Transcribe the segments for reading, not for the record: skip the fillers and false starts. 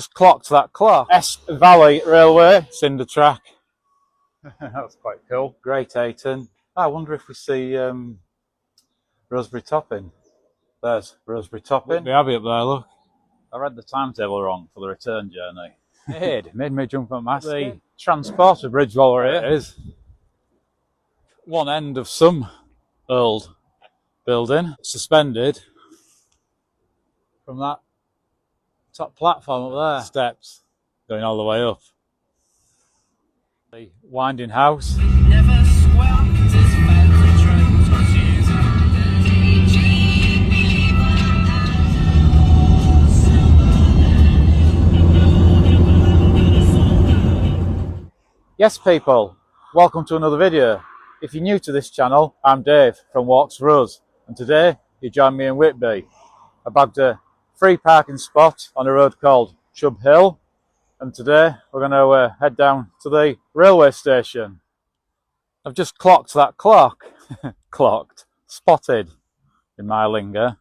Just clocked that clock. Esk Valley Railway, cinder track. That's quite cool. Great 18. I wonder if we see Rosebery Topping. There's Rosebery Topping. Whitby Abbey up there, look. I read the timetable wrong for the return journey. It made me jump at my seat. The transporter bridge while we're here. It is one end of some old building, suspended from that top platform up there. Steps going all the way up. The winding house. Yes people, welcome to another video. If you're new to this channel, I'm Dave from Walks for Us, and today you join me in Whitby. I bagged a free parking spot on a road called Chubb Hill, and today we're going to head down to the railway station. I've just clocked that clock. Spotted in my lingo.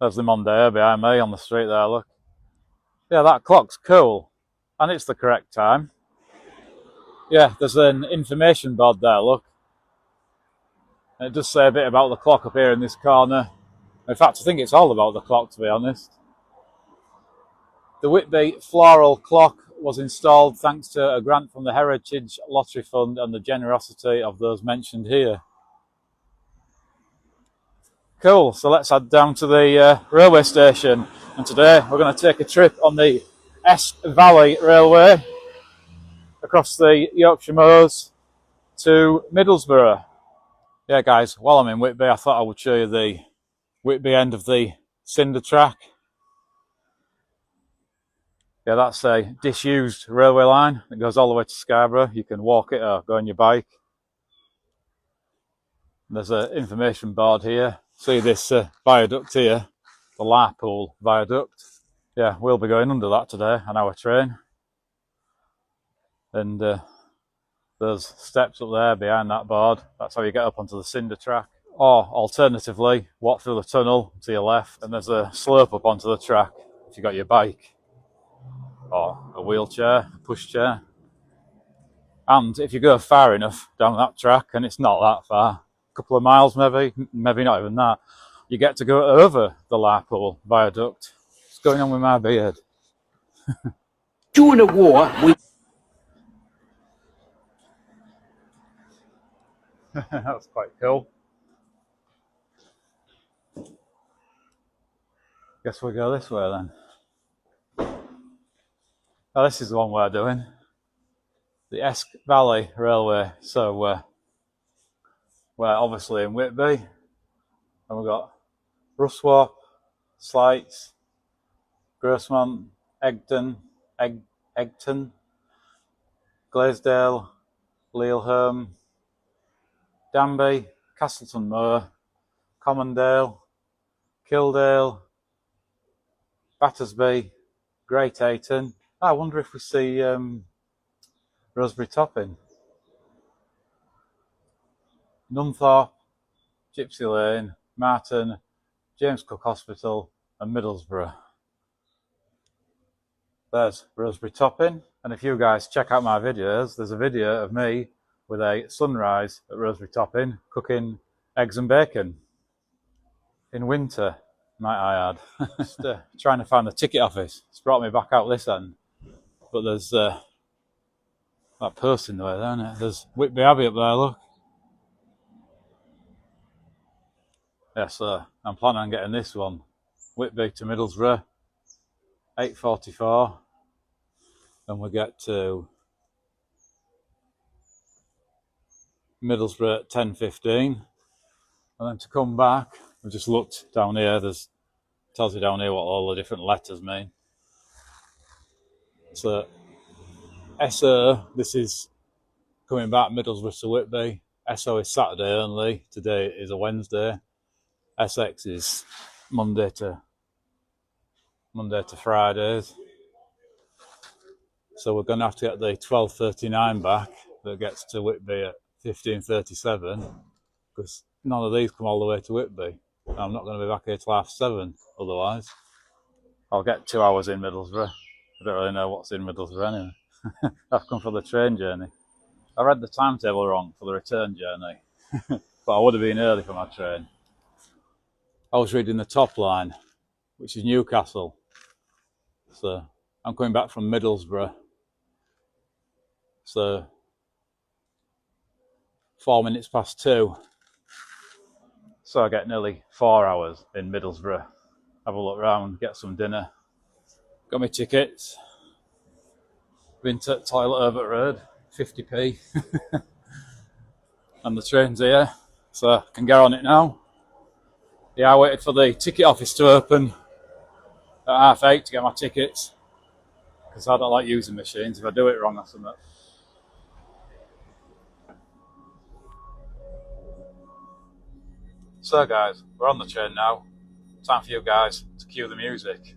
There's the Mondeo behind me on the street there, look. Yeah, that clock's cool, and it's the correct time. Yeah, there's an information board there, look. And it does say a bit about the clock up here in this corner. In fact, I think it's all about the clock, to be honest. The Whitby floral clock was installed thanks to a grant from the Heritage Lottery Fund and the generosity of those mentioned here. Cool, so let's head down to the railway station. And today we're going to take a trip on the Esk Valley Railway across the Yorkshire Moors to Middlesbrough. Yeah guys, while I'm in Whitby, I thought I would show you the Whitby end of the cinder track. Yeah, that's a disused railway line that goes all the way to Scarborough. You can walk it or go on your bike. And there's an information board here. See this viaduct here, the Larpool viaduct. Yeah, we'll be going under that today on our train. And there's steps up there behind that board. That's how you get up onto the cinder track. Or alternatively, walk through the tunnel to your left, and there's a slope up onto the track if you've got your bike or a wheelchair, a pushchair. And if you go far enough down that track, and it's not that far, a couple of miles maybe not even that, you get to go over the Larpool viaduct. What's going on with my beard? During the war, That's quite cool. Guess we'll go this way then. Oh, this is the one we're doing. The Esk Valley Railway. So we're obviously in Whitby. And we've got Ruswap, Slights, Grossmont, Egton, Glaisdale, Leelholm, Danby, Castleton Moor, Commondale, Kildale, Battersby, Great Ayton. I wonder if we see Rosebery Topping. Nunthorpe, Gypsy Lane, Marton, James Cook Hospital and Middlesbrough. There's Rosebery Topping. And if you guys check out my videos, there's a video of me with a sunrise at Rosebery Topping cooking eggs and bacon. In winter, might I add. Just trying to find the ticket office. It's brought me back out this end. But there's that post in the way there, isn't it? There's Whitby Abbey up there, look. Yeah, so I'm planning on getting this one. Whitby to Middlesbrough, 8:44. And we get to Middlesbrough at 10:15. And then to come back, we just looked down here. There's tells you down here what all the different letters mean. So SO, this is coming back Middlesbrough to Whitby. SO is Saturday only. Today is a Wednesday. SX is Monday to Fridays. So we're going to have to get the 12:39 back that gets to Whitby at 15:37, because none of these come all the way to Whitby. I'm not going to be back here till 7:30 otherwise. I'll get 2 hours in Middlesbrough. I don't really know what's in Middlesbrough anyway. I've come for the train journey. I read the timetable wrong for the return journey, but I would have been early for my train. I was reading the top line, which is Newcastle. So I'm coming back from Middlesbrough. So 2:04. So I get nearly 4 hours in Middlesbrough. Have a look around, get some dinner. Got my tickets. Been to the toilet over the road, 50p. And the train's here, so I can get on it now. Yeah, I waited for the ticket office to open at 8:30 to get my tickets, because I don't like using machines if I do it wrong or something. So guys, we're on the train now. Time for you guys to cue the music.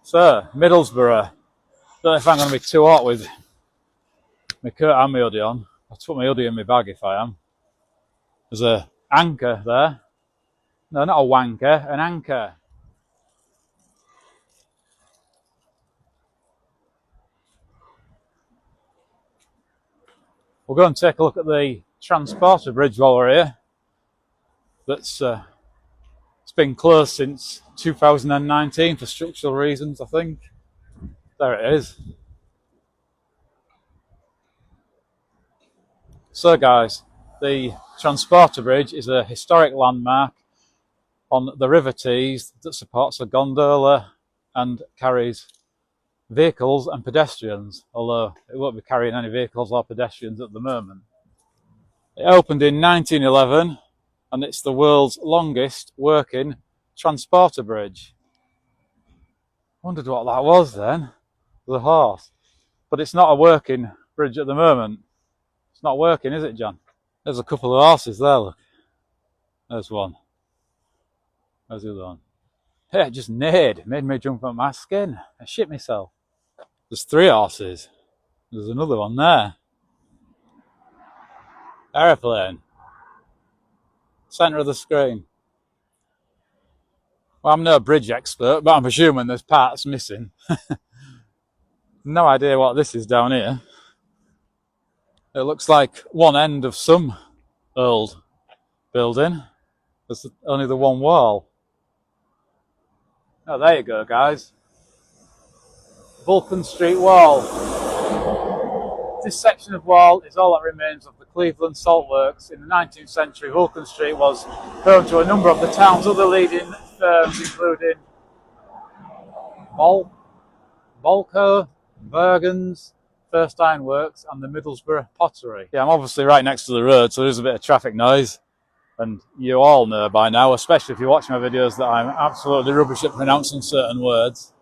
So, Middlesbrough. Don't know if I'm going to be too hot with my coat and my hoodie on. I'll put my hoodie in my bag if I am. There's a anchor there. No, not a wanker, an anchor. We'll go and take a look at the transporter bridge while we're here. It's been closed since 2019 for structural reasons, I think. There it is. So guys, the transporter bridge is a historic landmark on the River Tees that supports a gondola and carries vehicles and pedestrians, although it won't be carrying any vehicles or pedestrians at the moment. It opened in 1911 and it's the world's longest working transporter bridge. Wondered what that was then, the horse. But it's not a working bridge at the moment. It's not working, is it, John? There's a couple of horses there, look. There's one. There's the other one. Hey, it just made me jump on my skin. I shit myself. There's 3 horses. There's another one there. Aeroplane. Centre of the screen. Well, I'm no bridge expert, but I'm assuming there's parts missing. No idea what this is down here. It looks like one end of some old building. There's only the one wall. Oh, there you go, guys. Vulcan Street Wall. This section of wall is all that remains of the Cleveland Salt Works. In the 19th century, Vulcan Street was home to a number of the town's other leading firms, including Bolco, Bergens, First Ironworks, and the Middlesbrough Pottery. Yeah, I'm obviously right next to the road, so there's a bit of traffic noise. And you all know by now, especially if you're watching my videos, that I'm absolutely rubbish at pronouncing certain words.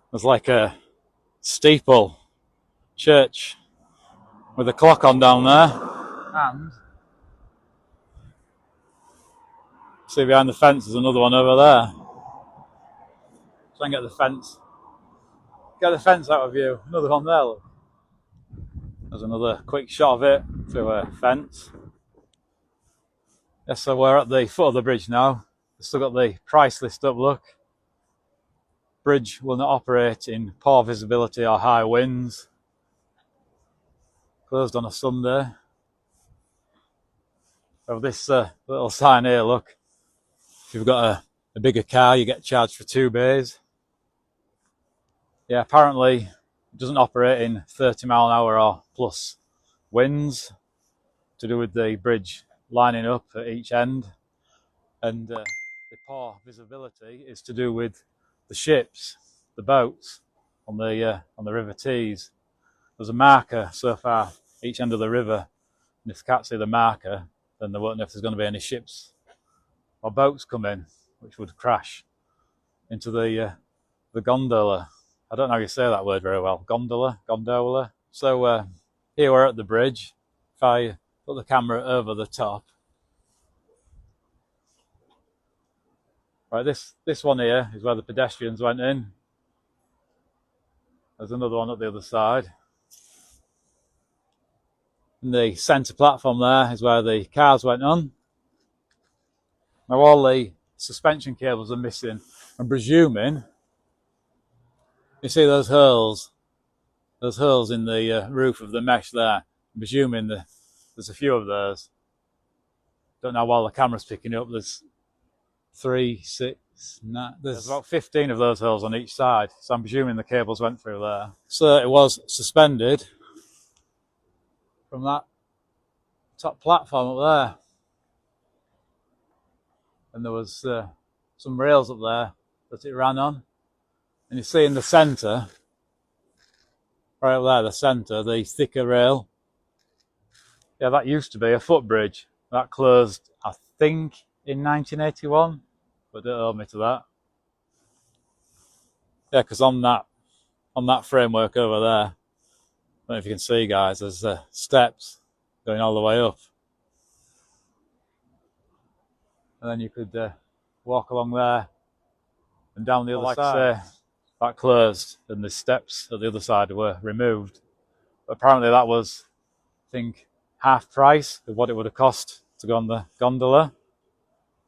There's like a steeple church with a clock on down there. And see behind the fence there's another one over there. Try and get the fence. Get the fence out of view. Another one there, look. There's another quick shot of it through a fence. Yes, so we're at the foot of the bridge now. We've still got the price list up, look. Bridge will not operate in poor visibility or high winds. Closed on a Sunday. So this little sign here, look. If you've got a bigger car, you get charged for 2 bays. Yeah, apparently it doesn't operate in 30 mile an hour or plus winds, to do with the bridge lining up at each end. And the poor visibility is to do with the ships, the boats on the River Tees. There's a marker so far each end of the river, and if you can't see the marker, then they won't know if there's going to be any ships or boats coming, which would crash into the gondola. I don't know how you say that word very well. Gondola. So here we're at the bridge. If I put the camera over the top, right, this one here is where the pedestrians went in. There's another one at the other side. And the centre platform there is where the cars went on. Now all the suspension cables are missing. I'm presuming, you see those holes in the roof of the mesh there. I'm presuming there's a few of those. Don't know while the camera's picking up. There's 3, 6, 9. There's about 15 of those holes on each side. So I'm presuming the cables went through there. So it was suspended from that top platform up there. And there was some rails up there that it ran on. And you see in the centre, right up there, the centre, the thicker rail. Yeah, that used to be a footbridge. That closed, I think, in 1981, but don't hold me to that. Yeah, because on that framework over there, I don't know if you can see, guys, there's steps going all the way up. and then you could walk along there and down the other side. That closed, and the steps at the other side were removed. But apparently that was, I think, half price of what it would have cost to go on the gondola.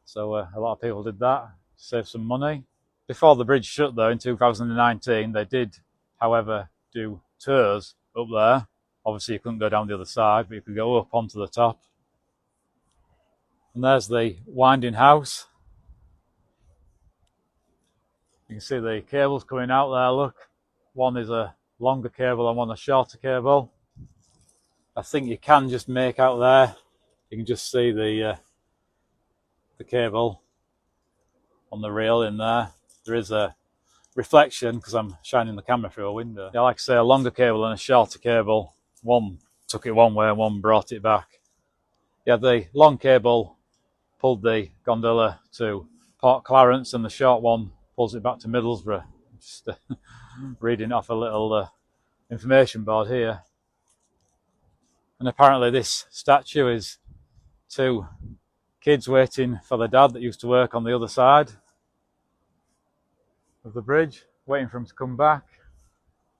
So a lot of people did that to save some money. Before the bridge shut though in 2019, they did, however, do tours up there. Obviously you couldn't go down the other side, but you could go up onto the top. And there's the winding house. You can see the cables coming out there, look. One is a longer cable and one a shorter cable. I think you can just make out there, you can just see the cable on the rail in there. There is a reflection because I'm shining the camera through a window. Yeah, like I say, a longer cable and a shorter cable. One took it one way and one brought it back. Yeah, the long cable pulled the gondola to Port Clarence and the short one pulls it back to Middlesbrough. Just reading off a little information board here. And apparently this statue is two kids waiting for their dad that used to work on the other side of the bridge, waiting for him to come back.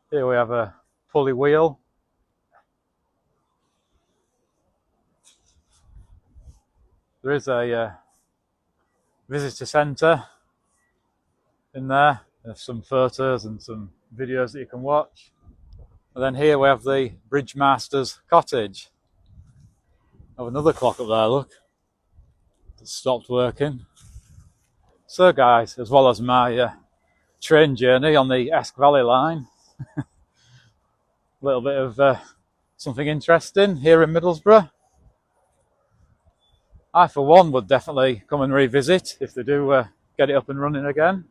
Here we have a pulley wheel. There is a visitor centre in there. There's some photos and some videos that you can watch. And then here we have the bridge master's cottage. I have another clock up there, look. It's stopped working. So guys, as well as my train journey on the Esk Valley line, a little bit of something interesting here in Middlesbrough. I for one would definitely come and revisit if they do get it up and running again.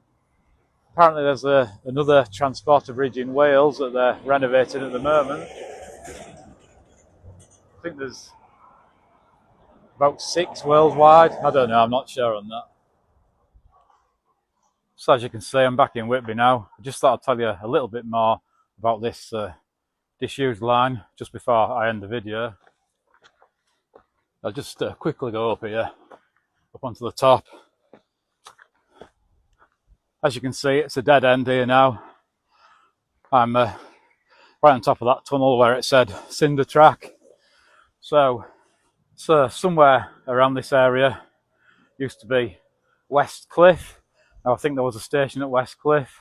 Apparently there's another transporter bridge in Wales that they're renovating at the moment. I think there's about 6 worldwide. I don't know, I'm not sure on that. So as you can see, I'm back in Whitby now. I just thought I'd tell you a little bit more about this disused line just before I end the video. I'll just quickly go up here, up onto the top. As you can see, it's a dead end here now. I'm right on top of that tunnel where it said cinder track. So somewhere around this area used to be West Cliff. Now I think there was a station at West Cliff.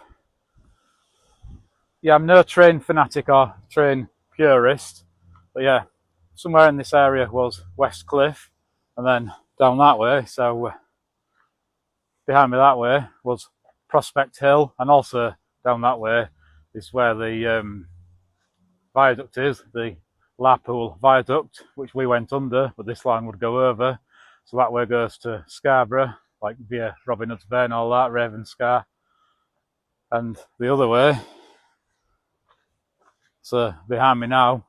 Yeah, I'm no train fanatic or train purist, but yeah, somewhere in this area was West Cliff, and then down that way, so behind me that way was Prospect Hill, and also down that way is where the viaduct is, the Larpool Viaduct, which we went under, but this line would go over. So that way goes to Scarborough, like via Robin Hood's Bay and all that, Ravenscar. And the other way, so behind me now,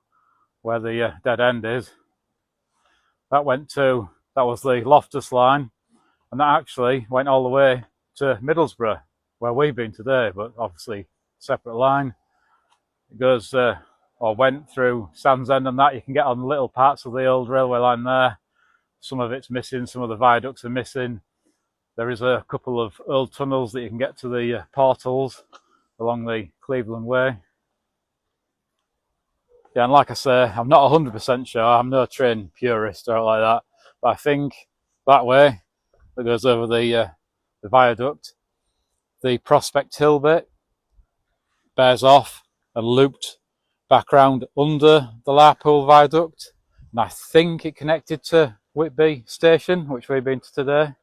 where the dead end is, that was the Loftus line, and that actually went all the way to Middlesbrough, where we've been today, but obviously separate line. It goes or went through Sands End and that. You can get on little parts of the old railway line there. Some of it's missing, some of the viaducts are missing. There is a couple of old tunnels that you can get to the portals along the Cleveland Way. Yeah, and like I say, I'm not 100% sure, I'm no train purist or like that, but I think that way, that goes over the viaduct, the Prospect Hill bit bears off and looped back round under the Larpool Viaduct, and I think it connected to Whitby station, which we've been to today.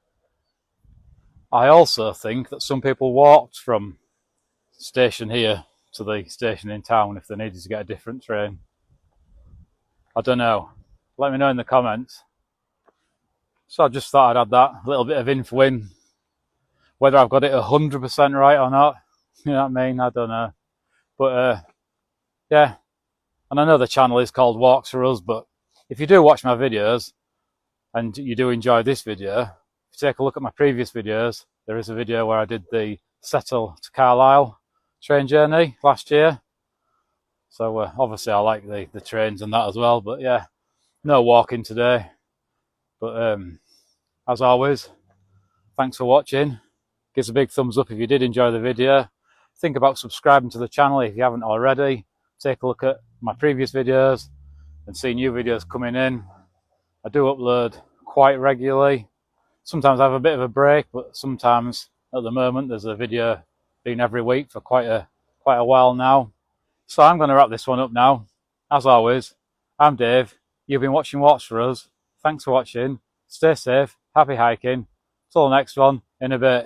I also think that some people walked from station here to the station in town if they needed to get a different train. I don't know. Let me know in the comments. So I just thought I'd add that little bit of info in. Whether I've got it 100% right or not, you know what I mean? I don't know. But yeah, and I know the channel is called Walks for Us, but if you do watch my videos and you do enjoy this video, if you take a look at my previous videos, there is a video where I did the Settle to Carlisle train journey last year. So obviously I like the trains and that as well, but yeah, no walking today. But as always, Thanks for watching. Give us a big thumbs up if you did enjoy the video. Think about subscribing to the channel if you haven't already. Take a look at my previous videos and see new videos coming in. I do upload quite regularly. Sometimes I have a bit of a break, but sometimes at the moment there's a video being every week for quite a while now. So I'm going to wrap this one up now. As always, I'm Dave. You've been watching Walks for Us. Thanks for watching. Stay safe. Happy hiking. Till the next one in a bit.